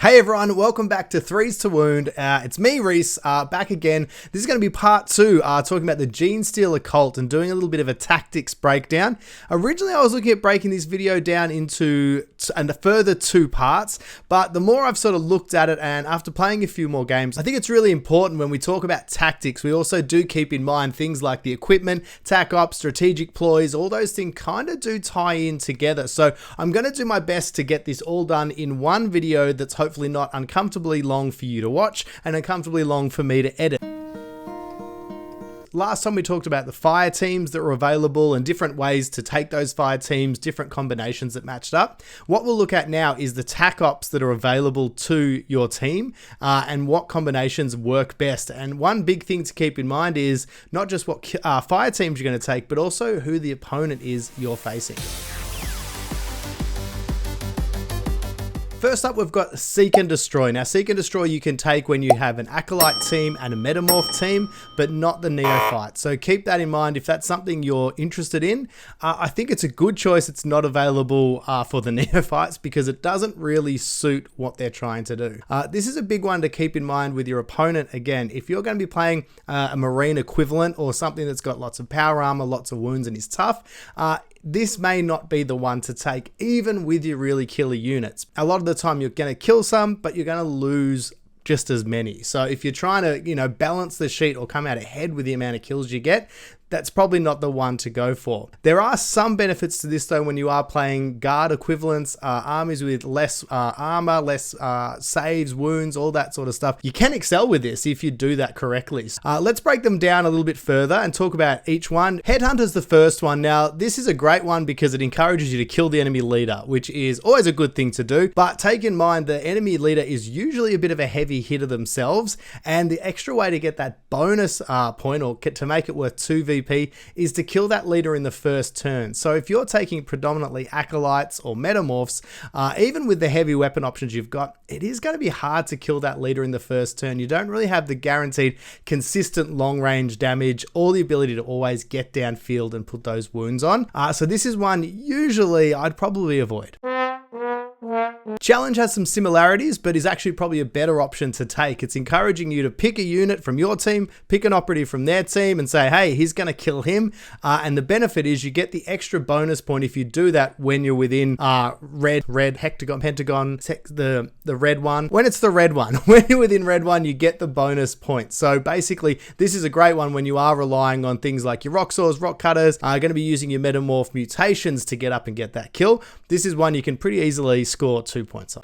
Hey everyone, welcome back to Threes to Wound. It's me, Reese, back again. This is going to be part 2, talking about the Genestealer Colt and doing a little bit of a tactics breakdown. Originally, I was looking at breaking this video down into a further 2 parts, but the more I've sort of looked at it and after playing a few more games, I think it's really important when we talk about tactics, we also do keep in mind things like the equipment, tac ops, strategic ploys, all those things kind of do tie in together. So I'm going to do my best to get this all done in one video that's hopefully not uncomfortably long for you to watch and uncomfortably long for me to edit. Last time we talked about the fire teams that were available and different ways to take those fire teams, different combinations that matched up. What we'll look at now is the tac ops that are available to your team and what combinations work best. And one big thing to keep in mind is not just what fire teams you're going to take, but also who the opponent is you're facing. First up, we've got Seek and Destroy. Now, Seek and Destroy you can take when you have an Acolyte team and a Metamorph team, but not the Neophyte. So keep that in mind if that's something you're interested in. I think it's a good choice it's not available for the Neophytes because it doesn't really suit what they're trying to do. This is a big one to keep in mind with your opponent. Again, if you're going to be playing a Marine equivalent or something that's got lots of power armor, lots of wounds and is tough, this may not be the one to take even with your really killer units. A lot of the time you're going to kill some, but you're going to lose just as many. So if you're trying to, balance the sheet or come out ahead with the amount of kills you get, that's probably not the one to go for. There are some benefits to this though when you are playing guard equivalents, armies with less armor, less saves, wounds, all that sort of stuff. You can excel with this if you do that correctly. Let's break them down a little bit further and talk about each one. Headhunter's the first one. Now, this is a great one because it encourages you to kill the enemy leader, which is always a good thing to do. But take in mind the enemy leader is usually a bit of a heavy hitter themselves, and the extra way to get that bonus point or to make it worth 2 VP is to kill that leader in the first turn. So if you're taking predominantly acolytes or metamorphs, even with the heavy weapon options you've got, it is going to be hard to kill that leader in the first turn. You don't really have the guaranteed consistent long range damage or the ability to always get downfield and put those wounds on. So this is one usually I'd probably avoid. Challenge has some similarities, but is actually probably a better option to take. It's encouraging you to pick a unit from your team, pick an operative from their team and say, hey, he's going to kill him. And the benefit is you get the extra bonus point if you do that when you're within red, hectagon, pentagon, the red one. When it's the red one, when you're within red one, you get the bonus point. So basically, this is a great one when you are relying on things like your rock saws, rock cutters, are going to be using your metamorph mutations to get up and get that kill. This is one you can pretty easily score 2 points on.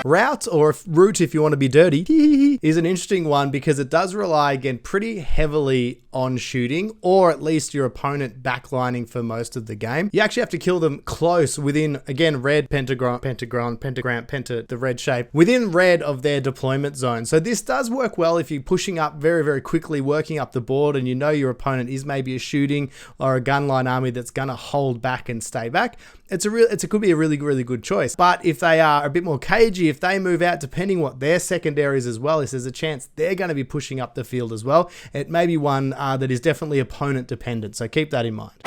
Route, or route if you want to be dirty, is an interesting one because it does rely again pretty heavily on shooting, or at least your opponent backlining for most of the game. You actually have to kill them close within, again, red, pentagram, the red shape, within red of their deployment zone. So this does work well if you're pushing up very, very quickly, working up the board, and you know your opponent is maybe a shooting or a gunline army that's going to hold back and stay back. It could be a really, really good choice. But if they are a bit more cagey, if they move out, depending what their secondaries as well is, there's a chance they're going to be pushing up the field as well. It may be one that is definitely opponent dependent. So keep that in mind.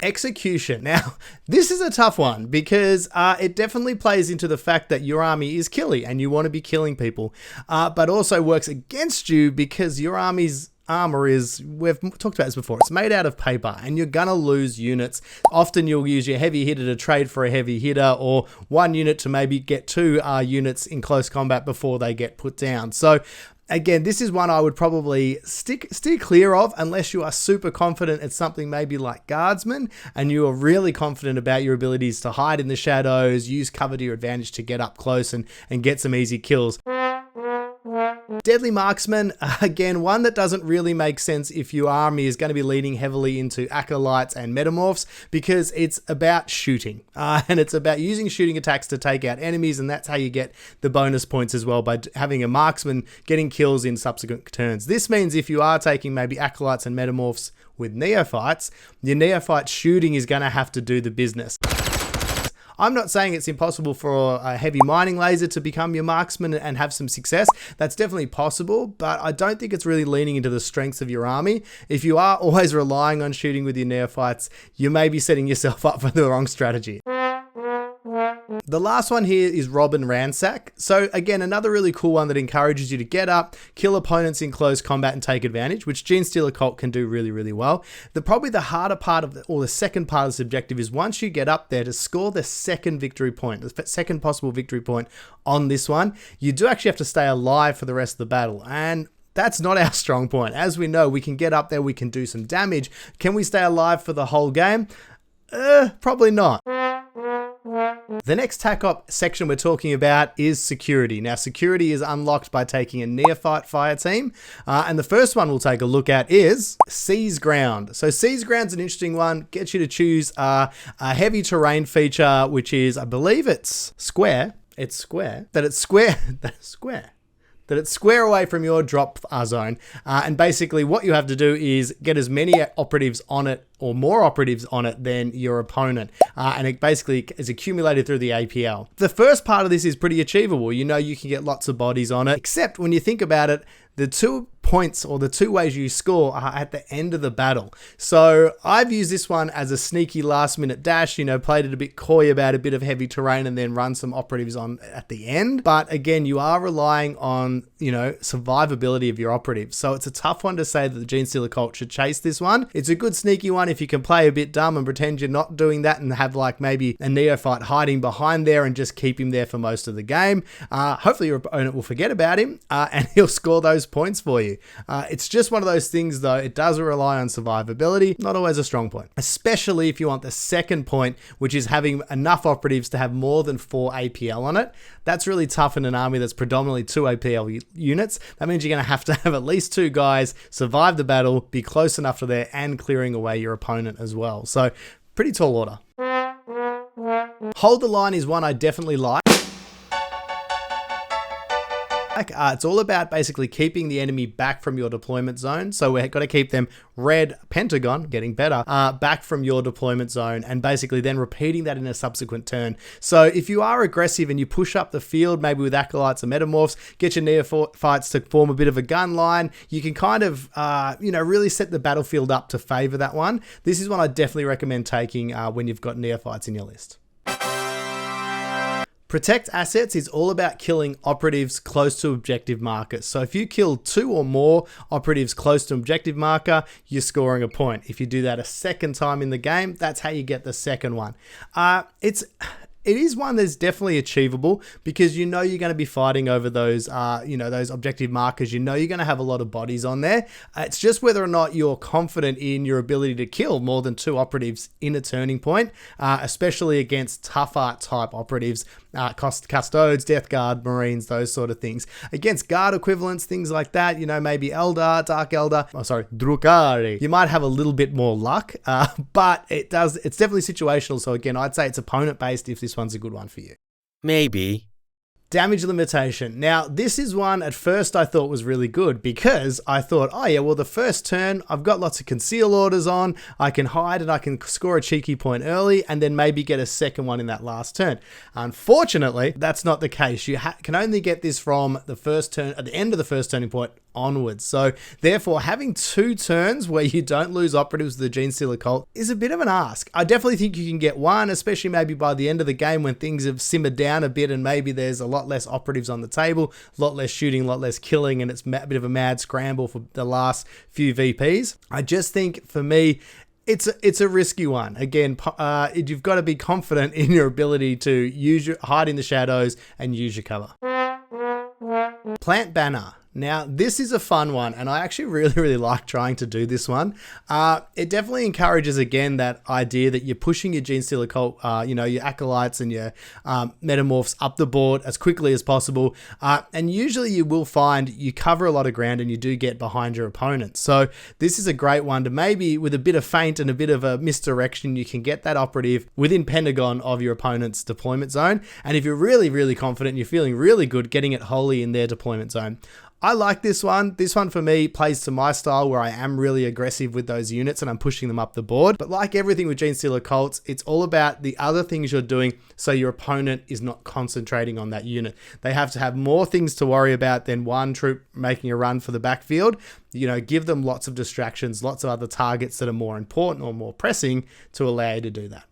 Execution. Now, this is a tough one because it definitely plays into the fact that your army is killy and you want to be killing people, but also works against you because your army's armor is, we've talked about this before, it's made out of paper and you're gonna lose units. Often you'll use your heavy hitter to trade for a heavy hitter or one unit to maybe get 2 units in close combat before they get put down. So again, this is one I would probably steer clear of unless you are super confident it's something maybe like Guardsman and you are really confident about your abilities to hide in the shadows, use cover to your advantage to get up close and get some easy kills. Deadly Marksman, again, one that doesn't really make sense if your army is going to be leaning heavily into acolytes and metamorphs because it's about shooting and it's about using shooting attacks to take out enemies, and that's how you get the bonus points as well, by having a marksman getting kills in subsequent turns. This means if you are taking maybe acolytes and metamorphs with neophytes, your neophyte shooting is going to have to do the business. I'm not saying it's impossible for a heavy mining laser to become your marksman and have some success. That's definitely possible, but I don't think it's really leaning into the strengths of your army. If you are always relying on shooting with your neophytes, you may be setting yourself up for the wrong strategy. The last one here is Rob and Ransack. So again, another really cool one that encourages you to get up, kill opponents in close combat and take advantage, which Genestealer Colt can do really, really well. Probably the harder part of the second part of this objective is once you get up there to score the second victory point, the second possible victory point on this one, you do actually have to stay alive for the rest of the battle. And that's not our strong point. As we know, we can get up there, we can do some damage. Can we stay alive for the whole game? Probably not. The next TAC-op section we're talking about is security. Now, security is unlocked by taking a neophyte fire team. And the first one we'll take a look at is Seize Ground. So Seize Ground's an interesting one. Gets you to choose a heavy terrain feature, which is, I believe it's square. It's square. That it's square. That's square. That it's square away from your drop zone. And basically what you have to do is get as many operatives on it or more operatives on it than your opponent. And it basically is accumulated through the APL. The first part of this is pretty achievable. You know you can get lots of bodies on it, except when you think about it, the 2 points or the 2 ways you score are at the end of the battle. So I've used this one as a sneaky last minute dash, played it a bit coy about a bit of heavy terrain and then run some operatives on at the end. But again, you are relying on, survivability of your operatives. So it's a tough one to say that the Genestealer Colt should chase this one. It's a good sneaky one if you can play a bit dumb and pretend you're not doing that and have like maybe a neophyte hiding behind there and just keep him there for most of the game. Hopefully your opponent will forget about him and he'll score those points for you. It's just one of those things though, it does rely on survivability, not always a strong point, especially if you want the second point, which is having enough operatives to have more than 4 APL on it. That's really tough in an army that's predominantly 2 APL units. That means you're going to have at least 2 guys survive the battle, be close enough to there and clearing away your opponent as well. So pretty tall order. Hold the line is one I definitely like. It's all about basically keeping the enemy back from your deployment zone. So we've got to keep them red pentagon, getting better, back from your deployment zone and basically then repeating that in a subsequent turn. So if you are aggressive and you push up the field, maybe with acolytes and metamorphs, get your neophytes to form a bit of a gun line, you can kind of, really set the battlefield up to favor that one. This is one I definitely recommend taking when you've got neophytes in your list. Protect assets is all about killing operatives close to objective markers. So if you kill 2 or more operatives close to objective marker, you're scoring a point. If you do that a second time in the game, that's how you get the second one. It is one that's definitely achievable because you're going to be fighting over those, those objective markers. You're going to have a lot of bodies on there. It's just whether or not you're confident in your ability to kill more than 2 operatives in a turning point, especially against tough art type operatives, custodes, Death Guard, Marines, those sort of things. Against guard equivalents, things like that, maybe Eldar, Dark Eldar, Drukhari. You might have a little bit more luck, but it's definitely situational. So again, I'd say it's opponent based if this one's a good one for you. Maybe. Damage limitation. Now, this is one at first I thought was really good because I thought, the first turn, I've got lots of conceal orders on, I can hide and I can score a cheeky point early and then maybe get a second one in that last turn. Unfortunately, that's not the case. You can only get this from the first turn, at the end of the first turning point onwards. So therefore, having 2 turns where you don't lose operatives with the Genestealer Colt is a bit of an ask. I definitely think you can get one, especially maybe by the end of the game when things have simmered down a bit and maybe there's a lot less operatives on the table, a lot less shooting, a lot less killing, and it's a bit of a mad scramble for the last few VPs. I just think for me, it's a risky one. Again, you've got to be confident in your ability to hide in the shadows and use your cover. Plant Banner. Now, this is a fun one, and I actually really, really like trying to do this one. It definitely encourages, again, that idea that you're pushing your Genestealer Colt, your acolytes and your metamorphs up the board as quickly as possible. And usually you will find you cover a lot of ground and you do get behind your opponent. So this is a great one to maybe, with a bit of feint and a bit of a misdirection, you can get that operative within pentagon of your opponent's deployment zone. And if you're really, really confident and you're feeling really good, getting it wholly in their deployment zone. I like this one. This one for me plays to my style where I am really aggressive with those units and I'm pushing them up the board. But like everything with Genestealer Colts, it's all about the other things you're doing so your opponent is not concentrating on that unit. They have to have more things to worry about than one troop making a run for the backfield. Give them lots of distractions, lots of other targets that are more important or more pressing to allow you to do that.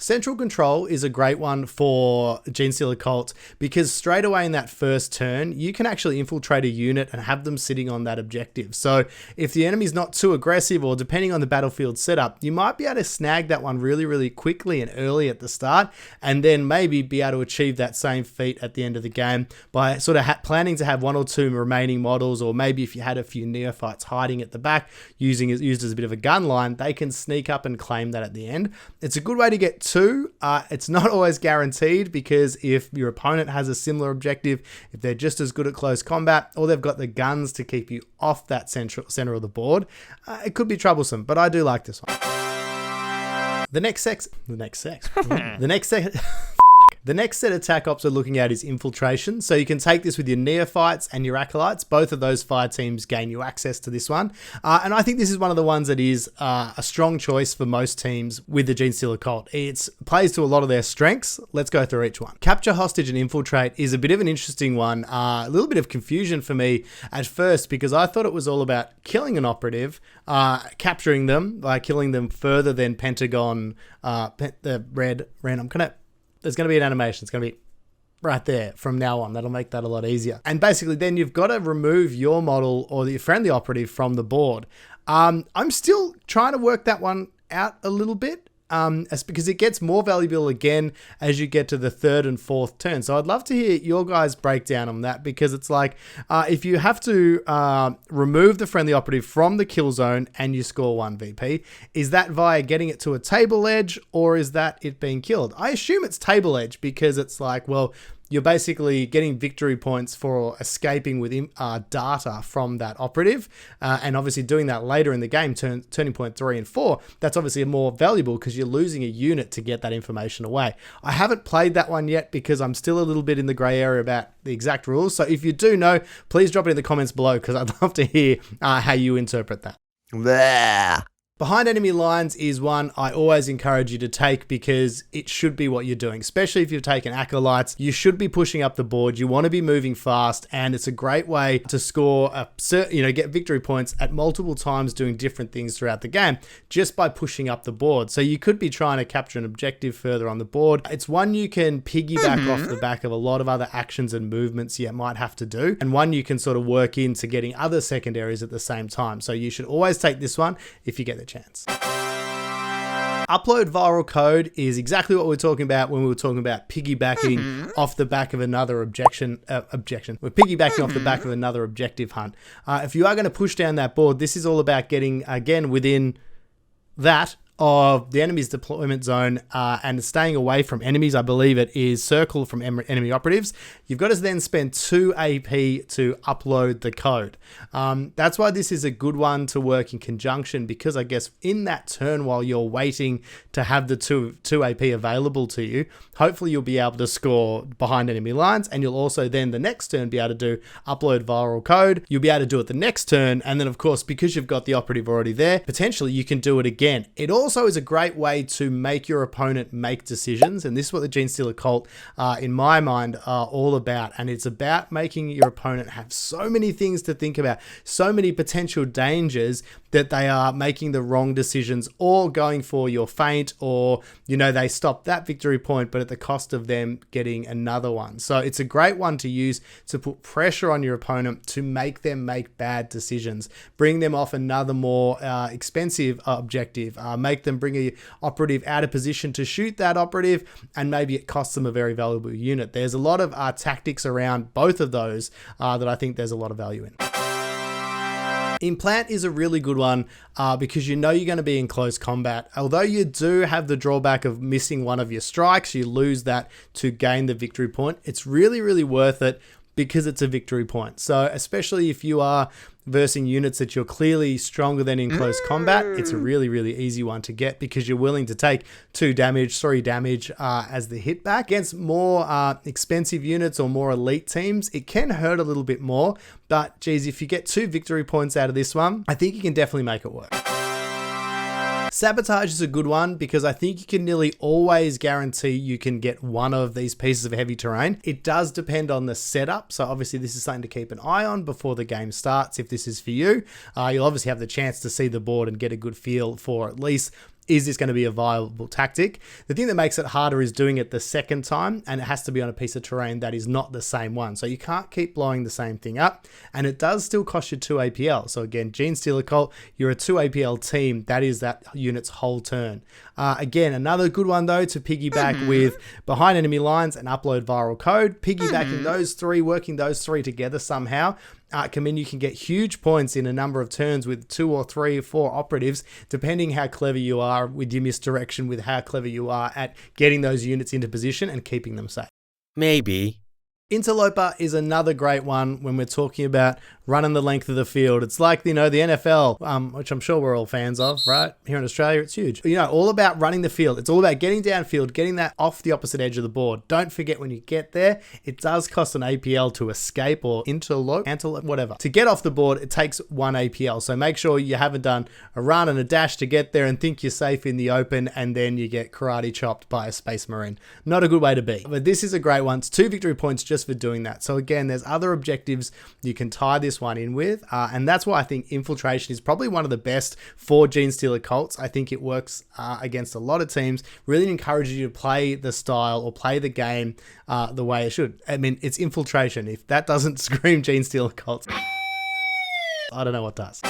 Central Control is a great one for Genestealer Colt because straight away in that first turn, you can actually infiltrate a unit and have them sitting on that objective. So if the enemy's not too aggressive, or depending on the battlefield setup, you might be able to snag that one really, really quickly and early at the start, and then maybe be able to achieve that same feat at the end of the game by sort of planning to have 1 or 2 remaining models, or maybe if you had a few neophytes hiding at the back, used as a bit of a gun line, they can sneak up and claim that at the end. It's a good way to get 2. It's not always guaranteed, because if your opponent has a similar objective, if they're just as good at close combat, or they've got the guns to keep you off that center of the board, it could be troublesome, but I do like this one. The next set of attack ops we're looking at is Infiltration. So you can take this with your Neophytes and your Acolytes. Both of those fire teams gain you access to this one. And I think this is one of the ones that is a strong choice for most teams with the Genestealer Colt. It plays to a lot of their strengths. Let's go through each one. Capture, Hostage, and Infiltrate is a bit of an interesting one. A little bit of confusion for me at first, because I thought it was all about killing an operative, capturing them by killing them further than Pentagon, the red. There's going to be an animation. It's going to be right there from now on. That'll make that a lot easier. And basically then you've got to remove your model or your friendly operative from the board. I'm still trying to work that one out a little bit. Because it gets more valuable again as you get to the 3rd and 4th turn. So I'd love to hear your guys' breakdown on that, because it's like, if you have to remove the friendly operative from the kill zone and you score 1 VP, is that via getting it to a table edge, or is that it being killed? I assume it's table edge, because it's like, well, you're basically getting victory points for escaping with data from that operative. And obviously doing that later in the game, turning point 3 and 4, that's obviously more valuable because you're losing a unit to get that information away. I haven't played that one yet because I'm still a little bit in the grey area about the exact rules. So if you do know, please drop it in the comments below, because I'd love to hear how you interpret that. Blah. Behind enemy lines is one I always encourage you to take, because it should be what you're doing. Especially if you've taken Acolytes, you should be pushing up the board. You want to be moving fast, and it's a great way to score get victory points at multiple times doing different things throughout the game just by pushing up the board. So you could be trying to capture an objective further on the board. It's one you can piggyback off the back of a lot of other actions and movements you might have to do, and one you can sort of work into getting other secondaries at the same time. So you should always take this one if you get the chance. Upload viral code is exactly what we were talking about when we were talking about piggybacking off the back of another objection. We're piggybacking off the back of another objective hunt. If you are going to push down that board, this is all about getting, again, within that of the enemy's deployment zone and staying away from enemies. I believe it is circle from enemy operatives. You've got to then spend 2 AP to upload the code. That's why this is a good one to work in conjunction, because I guess in that turn while you're waiting to have the 2 AP available to you, hopefully you'll be able to score behind enemy lines, and you'll also then the next turn be able to do upload viral code. You'll be able to do it the next turn, and then of course, because you've got the operative already there, potentially you can do it again. It also is a great way to make your opponent make decisions, and this is what the Genestealer Colt, in my mind, are all about. And it's about making your opponent have so many things to think about, so many potential dangers, that they are making the wrong decisions or going for your feint, or they stop that victory point but at the cost of them getting another one. So it's a great one to use to put pressure on your opponent to make them make bad decisions, bring them off another more expensive objective, make them bring a operative out of position to shoot that operative, and maybe it costs them a very valuable unit. There's a lot of tactics around both of those that I think there's a lot of value in. Implant is a really good one because you're going to be in close combat. Although you do have the drawback of missing one of your strikes, you lose that to gain the victory point. It's really, really worth it because it's a victory point. So especially if you are versing units that you're clearly stronger than in close combat, it's a really, really easy one to get because you're willing to take 3 damage as the hit back. Against more expensive units or more elite teams, it can hurt a little bit more, but geez, if you get 2 victory points out of this one, I think you can definitely make it work. Sabotage is a good one because I think you can nearly always guarantee you can get one of these pieces of heavy terrain. It does depend on the setup, so obviously this is something to keep an eye on before the game starts if this is for you. You'll obviously have the chance to see the board and get a good feel for at least is this going to be a viable tactic? The thing that makes it harder is doing it the second time, and it has to be on a piece of terrain that is not the same one. So you can't keep blowing the same thing up, and it does still cost you 2 APL. So again, Genestealer Colt, you're a 2 APL team. That is that unit's whole turn. Again, another good one though to piggyback with behind enemy lines and upload viral code. Piggybacking those three, working those three together somehow, can mean you can get huge points in a number of turns with 2 or 3 or 4 operatives, depending how clever you are with your misdirection, with how clever you are at getting those units into position and keeping them safe. Maybe. Interloper is another great one when we're talking about running the length of the field. It's like, the NFL, which I'm sure we're all fans of, right? Here in Australia, it's huge. All about running the field. It's all about getting downfield, getting that off the opposite edge of the board. Don't forget, when you get there, it does cost an APL to escape or interlope, whatever. To get off the board, it takes 1 APL. So make sure you haven't done a run and a dash to get there and think you're safe in the open, and then you get karate chopped by a Space Marine. Not a good way to be. But this is a great one. It's 2 victory points just for doing that. So again, there's other objectives you can tie this one in with, and that's why I think Infiltration is probably one of the best for Genestealer Colts. I think it works against a lot of teams. Really encourages you to play the style or play the game the way it should. I mean, it's Infiltration. If that doesn't scream Genestealer Colts, I don't know what does.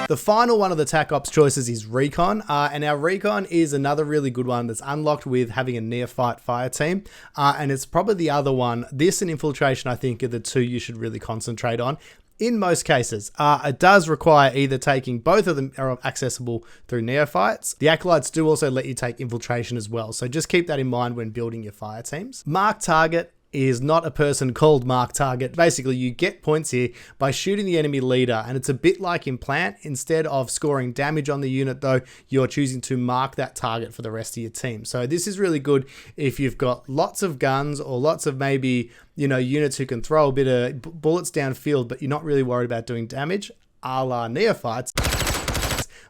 The final one of the TAC Ops choices is Recon, and our Recon is another really good one that's unlocked with having a neophyte fire team, and it's probably the other one. This and Infiltration, I think, are the 2 you should really concentrate on. In most cases, it does require either taking, both of them are accessible through neophytes. The Acolytes do also let you take Infiltration as well, so just keep that in mind when building your fire teams. Mark Target is not a person called Mark Target. Basically, you get points here by shooting the enemy leader, and it's a bit like Implant. Instead of scoring damage on the unit though, you're choosing to mark that target for the rest of your team. So this is really good if you've got lots of guns or lots of maybe, units who can throw a bit of bullets downfield, but you're not really worried about doing damage, a la Neophytes.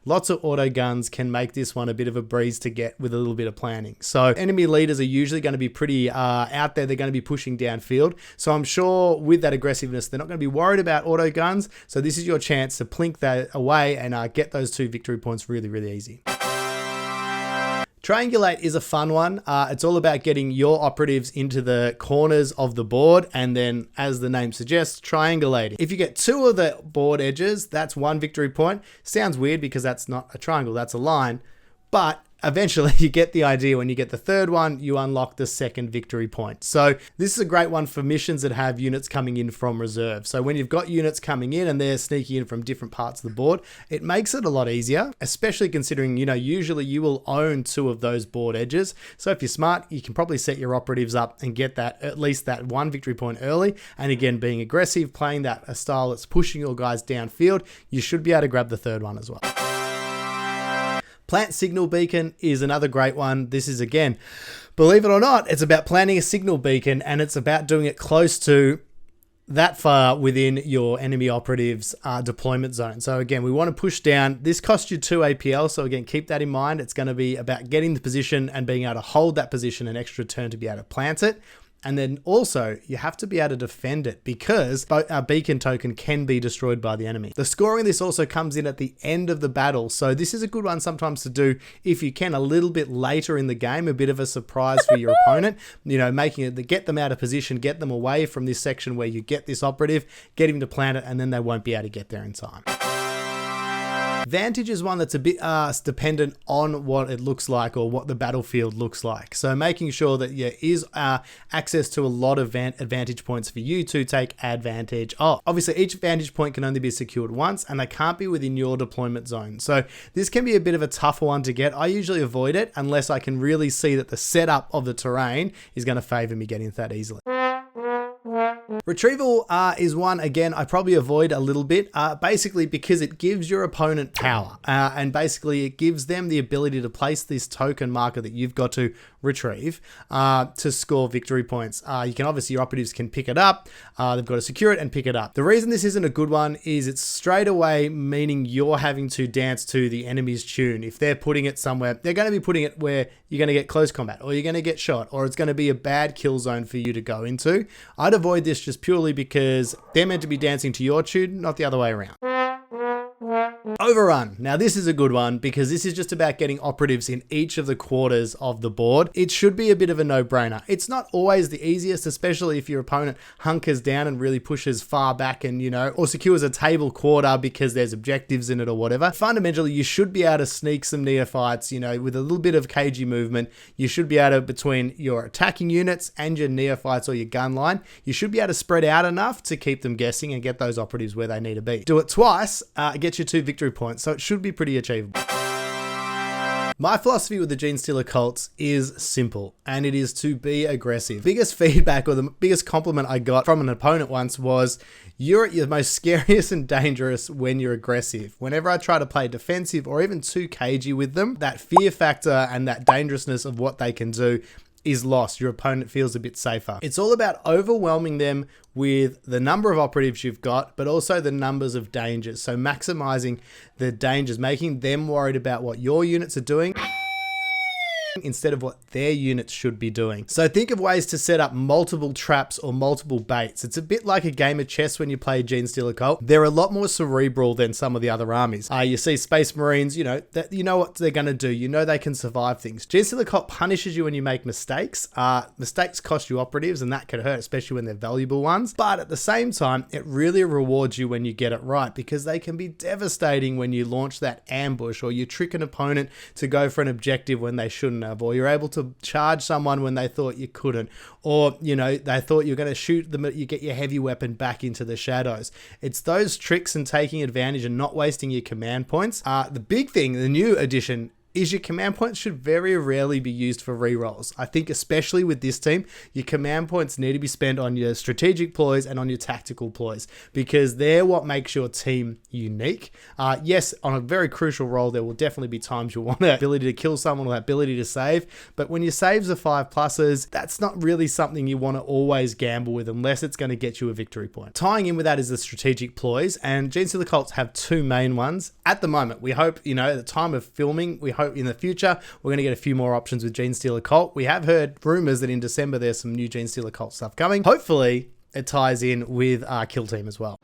Lots of auto guns can make this one a bit of a breeze to get with a little bit of planning. So enemy leaders are usually going to be pretty out there. They're going to be pushing downfield. So I'm sure with that aggressiveness, they're not going to be worried about auto guns. So this is your chance to plink that away and get those 2 victory points really, really easy. Triangulate is a fun one. It's all about getting your operatives into the corners of the board, and then, as the name suggests, triangulating. If you get 2 of the board edges, that's 1 victory point. Sounds weird because that's not a triangle, that's a line. But eventually you get the idea. When you get the 3rd one, you unlock the 2nd victory point. So this is a great one for missions that have units coming in from reserve. So when you've got units coming in and they're sneaking in from different parts of the board, it makes it a lot easier, especially considering, usually you will own 2 of those board edges. So if you're smart, you can probably set your operatives up and get that, at least that 1 victory point early. And again, being aggressive, playing that a style that's pushing your guys downfield, you should be able to grab the 3rd one as well. Plant Signal Beacon is another great one. This is, again, believe it or not, it's about planting a signal beacon, and it's about doing it close to that far within your enemy operatives deployment zone. So again, we want to push down. This costs you 2 APL. So again, keep that in mind. It's going to be about getting the position and being able to hold that position an extra turn to be able to plant it. And then also, you have to be able to defend it because a beacon token can be destroyed by the enemy. The scoring of this also comes in at the end of the battle. So this is a good one sometimes to do if you can a little bit later in the game, a bit of a surprise for your opponent, making it to get them out of position, get them away from this section where you get this operative, get him to plant it, and then they won't be able to get there in time. Vantage is one that's a bit dependent on what it looks like or what the battlefield looks like. So making sure that there is access to a lot of advantage points for you to take advantage of. Obviously, each vantage point can only be secured once, and they can't be within your deployment zone. So this can be a bit of a tougher one to get. I usually avoid it unless I can really see that the setup of the terrain is going to favor me getting that easily. Retrieval is one, again, I probably avoid a little bit, basically because it gives your opponent power, and basically it gives them the ability to place this token marker that you've got to retrieve to score victory points. You can obviously, your operatives can pick it up, they've got to secure it and pick it up. The reason this isn't a good one is it's straight away meaning you're having to dance to the enemy's tune. If they're putting it somewhere, they're going to be putting it where you're going to get close combat, or you're going to get shot, or it's going to be a bad kill zone for you to go into. I'd avoid this just purely because they're meant to be dancing to your tune, not the other way around. Overrun. Now this is a good one because this is just about getting operatives in each of the quarters of the board. It should be a bit of a no-brainer. It's not always the easiest, especially if your opponent hunkers down and really pushes far back and, or secures a table quarter because there's objectives in it or whatever. Fundamentally, you should be able to sneak some neophytes, with a little bit of cagey movement. You should be able to, between your attacking units and your neophytes or your gun line, you should be able to spread out enough to keep them guessing and get those operatives where they need to be. Do it twice, get you 2 victory points, so it should be pretty achievable. My philosophy with the Genestealer Colts is simple, and it is to be aggressive. Biggest feedback or the biggest compliment I got from an opponent once was, you're at your most scariest and dangerous when you're aggressive. Whenever I try to play defensive or even too cagey with them, that fear factor and that dangerousness of what they can do is lost. Your opponent feels a bit safer. It's all about overwhelming them with the number of operatives you've got, but also the numbers of dangers. So maximizing the dangers, making them worried about what your units are doing instead of what their units should be doing. So think of ways to set up multiple traps or multiple baits. It's a bit like a game of chess when you play Genestealer Cult. They're a lot more cerebral than some of the other armies. You see Space Marines, that you know what they're going to do. They can survive things. Genestealer Cult punishes you when you make mistakes. Mistakes cost you operatives, and that could hurt, especially when they're valuable ones. But at the same time, it really rewards you when you get it right, because they can be devastating when you launch that ambush or you trick an opponent to go for an objective when they shouldn't, or you're able to charge someone when they thought you couldn't, or they thought you were going to shoot them, you get your heavy weapon back into the shadows. It's those tricks and taking advantage and not wasting your command points. The big thing, the new addition, is your command points should very rarely be used for rerolls. I think especially with this team, your command points need to be spent on your strategic ploys and on your tactical ploys, because they're what makes your team unique. Yes, on a very crucial role, there will definitely be times you'll want the ability to kill someone or the ability to save, but when your saves are 5+, that's not really something you want to always gamble with unless it's going to get you a victory point. Tying in with that is the strategic ploys, and Genestealer Colts have 2 main ones. At the moment, we hope, at the time of filming, we hope in the future we're going to get a few more options with Genestealer Colt. We have heard rumors that in December there's some new Genestealer Colt stuff coming. Hopefully it ties in with our kill team as well.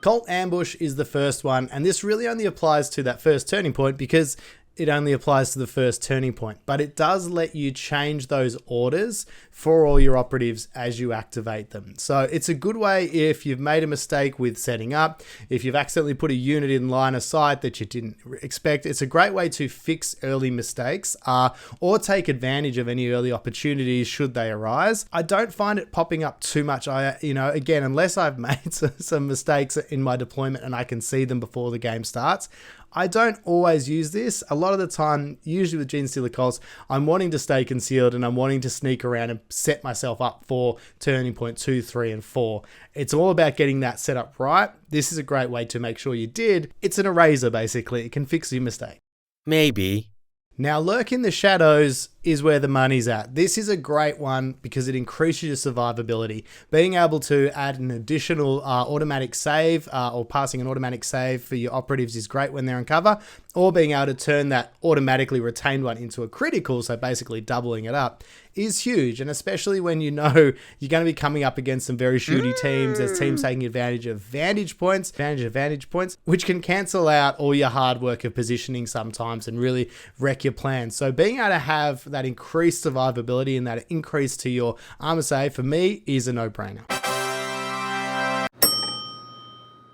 Colt Ambush is the first one, and this really only applies to that first turning point because it only applies to the first turning point, but it does let you change those orders for all your operatives as you activate them. So it's a good way if you've made a mistake with setting up, if you've accidentally put a unit in line of sight that you didn't expect. It's a great way to fix early mistakes or take advantage of any early opportunities should they arise. I don't find it popping up too much. Again, unless I've made some mistakes in my deployment and I can see them before the game starts, I don't always use this. A lot of the time, usually with Genestealer Colts, I'm wanting to stay concealed and I'm wanting to sneak around and set myself up for turning point 2, 3, and 4. It's all about getting that set up right. This is a great way to make sure you did. It's an eraser, basically. It can fix your mistake. Maybe. Now, lurk in the shadows is where the money's at. This is a great one because it increases your survivability. Being able to add an additional automatic save or passing an automatic save for your operatives is great when they're in cover, or being able to turn that automatically retained one into a critical, so basically doubling it up, is huge. And especially when you're going to be coming up against some very shooty teams. There's teams taking advantage of vantage points, which can cancel out all your hard work of positioning sometimes and really wreck your plans. So being able to have that increased survivability and that increase to your armor save, for me, is a no-brainer.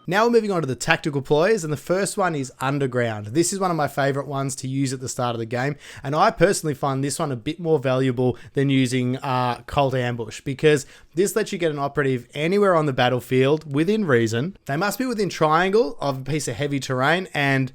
Now we're moving on to the tactical ploys, and the first one is Underground. This is one of my favorite ones to use at the start of the game, and I personally find this one a bit more valuable than using Colt Ambush, because this lets you get an operative anywhere on the battlefield within reason. They must be within triangle of a piece of heavy terrain and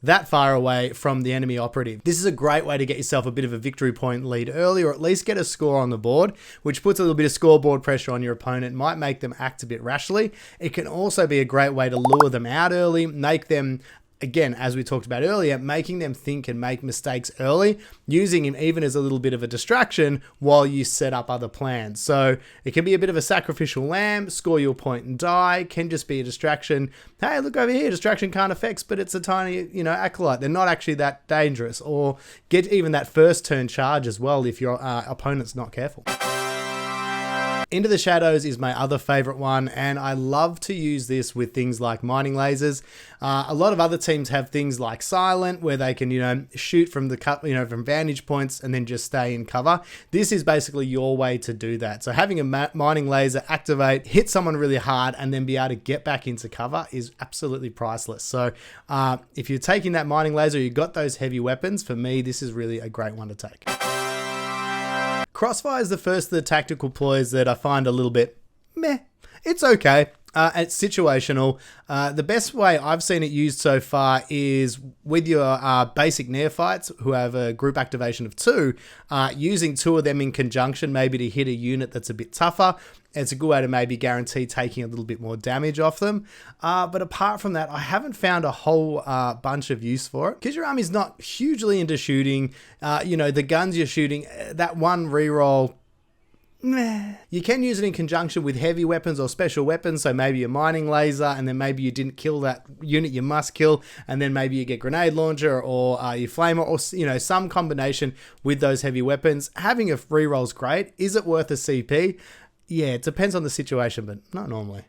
that far away from the enemy operative. This is a great way to get yourself a bit of a victory point lead early, or at least get a score on the board, which puts a little bit of scoreboard pressure on your opponent, might make them act a bit rashly. It can also be a great way to lure them out early, make them, again, as we talked about earlier, making them think and make mistakes early, using him even as a little bit of a distraction while you set up other plans. So it can be a bit of a sacrificial lamb, score your point and die, can just be a distraction. Hey, look over here, distraction can't effects, but it's a tiny, acolyte. They're not actually that dangerous. Or get even that first turn charge as well if your opponent's not careful. Into the Shadows is my other favorite one, and I love to use this with things like mining lasers. A lot of other teams have things like Silent, where they can, shoot from the from vantage points and then just stay in cover. This is basically your way to do that. So having a mining laser activate, hit someone really hard, and then be able to get back into cover is absolutely priceless. So if you're taking that mining laser, you've got those heavy weapons, for me, this is really a great one to take. Crossfire is the first of the tactical ploys that I find a little bit meh. It's okay. It's situational. The best way I've seen it used so far is with your basic neophytes who have a group activation of 2, using 2 of them in conjunction, maybe to hit a unit that's a bit tougher. It's a good way to maybe guarantee taking a little bit more damage off them. But apart from that, I haven't found a whole bunch of use for it. Because your army's not hugely into shooting, the guns you're shooting, that one reroll, meh. You can use it in conjunction with heavy weapons or special weapons, so maybe a mining laser, and then maybe you didn't kill that unit you must kill, and then maybe you get grenade launcher or your flamer, or some combination with those heavy weapons. Having a reroll is great. Is it worth a CP? Yeah, it depends on the situation, but not normally.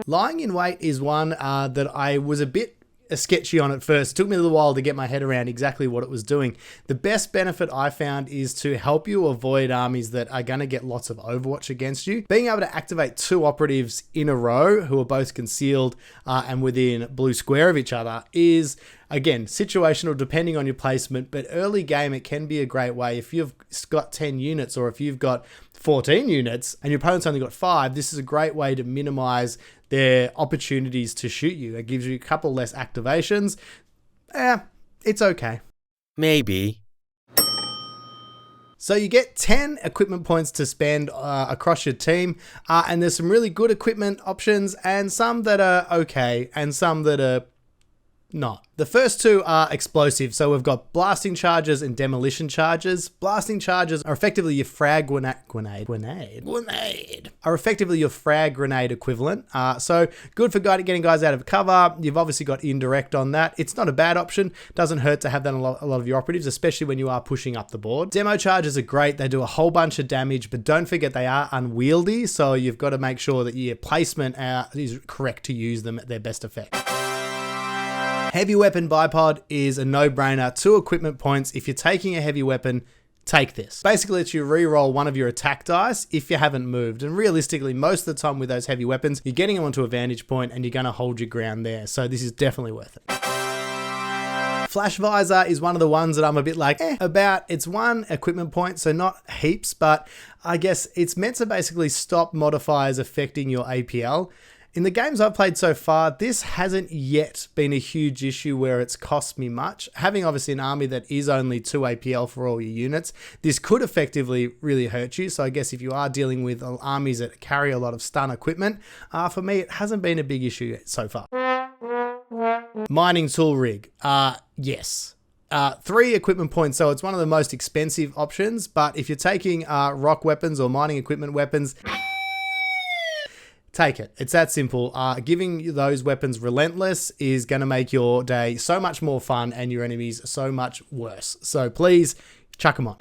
Lying in wait is one that I was a bit sketchy on at first. It took me a little while to get my head around exactly what it was doing. The best benefit I found is to help you avoid armies that are going to get lots of overwatch against you. Being able to activate 2 operatives in a row who are both concealed and within blue square of each other is, again, situational depending on your placement, but early game it can be a great way. If you've got 10 units or if you've got 14 units and your opponent's only got 5, this is a great way to minimize their opportunities to shoot you. It gives you a couple less activations. It's okay. Maybe. So you get 10 equipment points to spend across your team, and there's some really good equipment options and some that are okay and some that are not. The first 2 are explosive. So we've got blasting charges and demolition charges. Blasting charges are effectively your frag grenade are effectively your frag grenade equivalent. So good for getting guys out of cover. You've obviously got indirect on that. It's not a bad option. Doesn't hurt to have that on a lot of your operatives, especially when you are pushing up the board. Demo charges are great. They do a whole bunch of damage, but don't forget they are unwieldy. So you've got to make sure that your placement is correct to use them at their best effect. Heavy weapon bipod is a no-brainer. 2 equipment points. If you're taking a heavy weapon, take this. Basically, it's you re-roll one of your attack dice if you haven't moved. And realistically, most of the time with those heavy weapons, you're getting them onto a vantage point and you're going to hold your ground there. So this is definitely worth it. Flash Visor is one of the ones that I'm a bit like about. It's 1 equipment point, so not heaps, but I guess it's meant to basically stop modifiers affecting your APL. In the games I've played so far, this hasn't yet been a huge issue where it's cost me much. Having obviously an army that is only 2 APL for all your units, this could effectively really hurt you. So I guess if you are dealing with armies that carry a lot of stun equipment, for me, it hasn't been a big issue so far. Mining tool rig. Yes. 3 equipment points, so it's one of the most expensive options, but if you're taking rock weapons or mining equipment weapons, take it. It's that simple. Giving you those weapons relentless is going to make your day so much more fun and your enemies so much worse. So please chuck them on.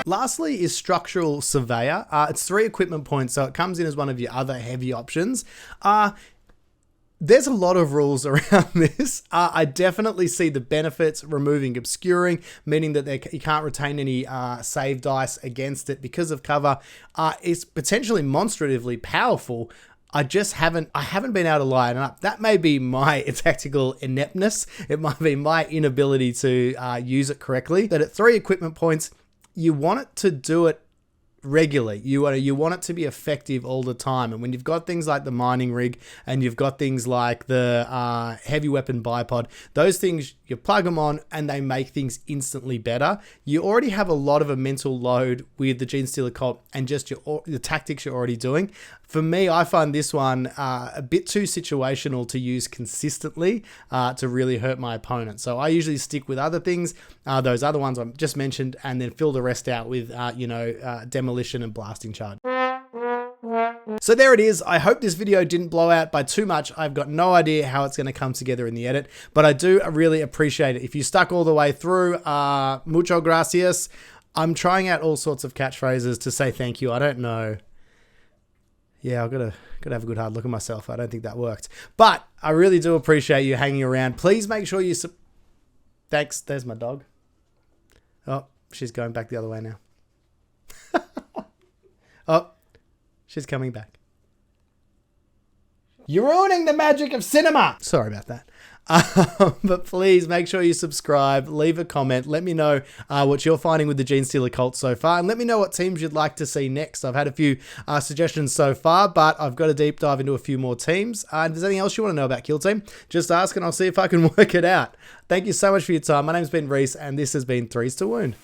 Lastly is Structural Surveyor. It's 3 equipment points, so it comes in as one of your other heavy options. There's a lot of rules around this. I definitely see the benefits, removing obscuring, meaning that you can't retain any save dice against it because of cover. It's potentially monstratively powerful. I haven't been able to line up. That may be my tactical ineptness. It might be my inability to use it correctly. But at 3 equipment points, you want it to do it regularly. You want it to be effective all the time. And when you've got things like the mining rig and you've got things like the heavy weapon bipod, those things, you plug them on and they make things instantly better. You already have a lot of a mental load with the Genestealer Colt and just the tactics you're already doing. For me, I find this one a bit too situational to use consistently to really hurt my opponent. So I usually stick with other things, those other ones I just mentioned, and then fill the rest out with, demolition and blasting charge. So there it is. I hope this video didn't blow out by too much. I've got no idea how it's going to come together in the edit, but I do really appreciate it. If you stuck all the way through, mucho gracias. I'm trying out all sorts of catchphrases to say thank you. I don't know. Yeah, I've got to have a good hard look at myself. I don't think that worked. But I really do appreciate you hanging around. Please make sure you... Thanks. There's my dog. Oh, she's going back the other way now. Oh, she's coming back. You're ruining the magic of cinema. Sorry about that. But please make sure you subscribe, leave a comment, let me know what you're finding with the Genestealer cult so far, and let me know what teams you'd like to see next. I've had a few suggestions so far, but I've got to deep dive into a few more teams. If there's anything else you want to know about Kill Team, just ask and I'll see if I can work it out. Thank you so much for your time. My name's been Reese, and this has been Threes to Wound.